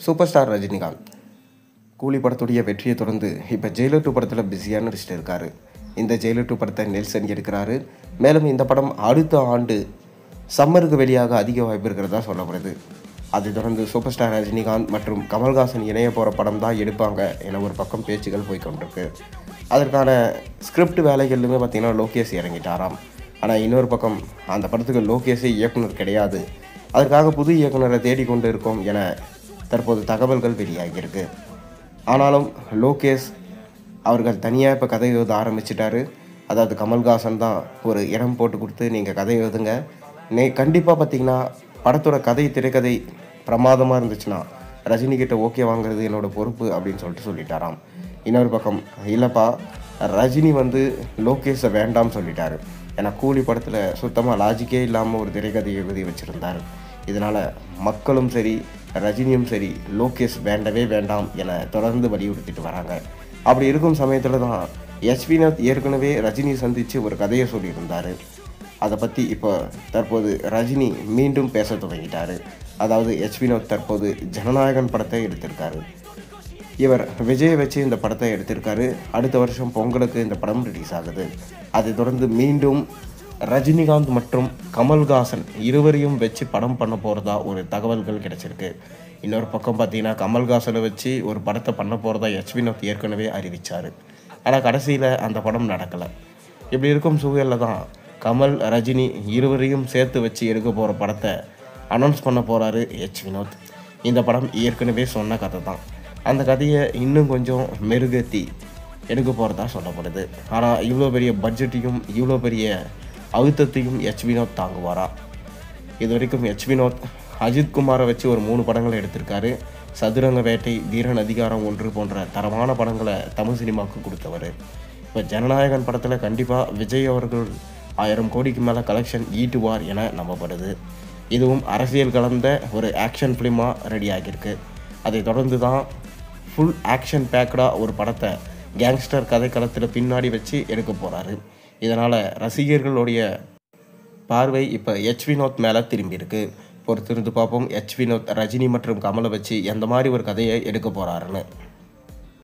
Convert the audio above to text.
Super star Rajinikanth கூலி படத்துடைய வெற்றியை தொடர்ந்து இப்போ ஜெயிலர் 2 படத்தில் பிஸியாக நடிச்சிட்டு இருக்காரு. இந்த ஜெயிலர் 2 படத்தை நெல்சன் எடுக்கிறாரு. மேலும் இந்த படம் அடுத்த ஆண்டு சம்மருக்கு வெளியாக அதிக வாய்ப்பு இருக்கிறதா சொல்லப்படுது. அதைத் தொடர்ந்து சூப்பர் ஸ்டார் ரஜினிகாந்த் மற்றும் கமல்ஹாசன் இணைய போகிற படம் தான் எடுப்பாங்க என ஒரு பக்கம் பேச்சுகள் போய்கொண்டிருக்கு. அதற்கான ஸ்கிரிப்ட் வேலைகளிலுமே பார்த்திங்கன்னா லோகேஷ் இறங்கிட்டாராம். ஆனால் இன்னொரு பக்கம் அந்த படத்துக்கு லோகேஷே இயக்குனர் கிடையாது, அதற்காக புது இயக்குனரை தேடிக்கொண்டு இருக்கோம் என தற்போது தகவல்கள் வெளியாகியிருக்கு. ஆனாலும் லோகேஷ் அவர்கள் தனியாக இப்போ கதை எழுத ஆரம்பிச்சிட்டாரு. அதாவது கமல்ஹாசன் தான் ஒரு இடம் போட்டு கொடுத்து நீங்கள் கதை எழுதுங்க, கண்டிப்பாக பார்த்திங்கன்னா படத்தோட கதை திரைக்கதை பிரமாதமாக இருந்துச்சுன்னா ரஜினிகிட்ட ஓகே வாங்குறது என்னோடய பொறுப்பு அப்படின்னு சொல்லிட்டாராம். இன்னொரு பக்கம் இல்லைப்பா, ரஜினி லோகேஷை வேண்டாம்னு சொல்லிட்டாரு. ஏன்னா கூலி படத்தில் சுத்தமாக லாஜிக்கே இல்லாமல் ஒரு திரைக்கதை எழுதி வச்சுருந்தார். இதனால் மக்களும் சரி ரஜினியும் சரி லோகேஷ் வேண்டவே வேண்டாம் என தொடர்ந்து வலியுறுத்திட்டு வராங்க. அப்படி இருக்கும் சமயத்தில் தான் வினோத் ஏற்கனவே ரஜினி சந்தித்து ஒரு கதையை சொல்லியிருந்தார். அதை பற்றி இப்போ தற்போது ரஜினி மீண்டும் பேச தொடங்கிட்டார். அதாவது வினோத் தற்போது ஜனநாயகன் படத்தை எடுத்திருக்காரு. இவர் விஜயை வச்சு இந்த படத்தை எடுத்திருக்காரு. அடுத்த வருஷம் பொங்கலுக்கு இந்த படம் ரிலீஸ் ஆகுது. அதை தொடர்ந்து மீண்டும் ரஜினிகாந்த் மற்றும் கமல்ஹாசன் இருவரையும் வச்சு படம் பண்ண போகிறதா ஒரு தகவல்கள் கிடைச்சிருக்கு. இன்னொரு பக்கம் பார்த்தீங்கன்னா கமல்ஹாசனை வச்சு ஒரு படத்தை பண்ண போகிறதா வினோத் ஏற்கனவே அறிவித்தார். ஆனால் கடைசியில் அந்த படம் நடக்கலை. இப்படி இருக்கும் சூழலில் தான் கமல் ரஜினி இருவரையும் சேர்த்து வச்சு எடுக்க போகிற படத்தை அனௌன்ஸ் பண்ண போகிறாரு வினோத். இந்த படம் ஏற்கனவே சொன்ன கதை தான். அந்த கதையை இன்னும் கொஞ்சம் மெருகேற்றி எடுக்க போகிறதா சொல்லப்படுது. ஆனால் இவ்வளோ பெரிய பட்ஜெட்டையும் இவ்வளோ பெரிய அழுத்தத்தையும் வினோத் தாங்குவாரா? இது வரைக்கும் வினோத் அஜித் குமாரை வச்சு ஒரு 3 படங்களை எடுத்திருக்காரு. சதுரங்க வேட்டை, வீரன் அதிகாரம் 1 போன்ற தரமான படங்களை தமிழ் சினிமாவுக்கு கொடுத்தவர். இப்போ ஜனநாயகன் படத்தில் கண்டிப்பாக விஜய் அவர்கள் 1000 கோடிக்கு மேலே கலெக்ஷன் ஈட்டுவார் என நம்பப்படுது. இதுவும் அரசியல் கலந்த ஒரு ஆக்ஷன் ஃபிலிமாக ரெடி ஆகியிருக்கு. அதை தொடர்ந்து தான் ஃபுல் ஆக்ஷன் பேக்கடாக ஒரு படத்தை கேங்ஸ்டர் கதைக்களத்தில் பின்னாடி வச்சு எடுக்க போகிறாரு. இதனால் ரசிகர்களுடைய பார்வை இப்போ வினோத் மேலே திரும்பியிருக்கு. பொறுத்திருந்து பார்ப்போம் வினோத் ரஜினி மற்றும் கமலை வச்சு எந்த மாதிரி ஒரு கதையை எடுக்க போகிறாருன்னு.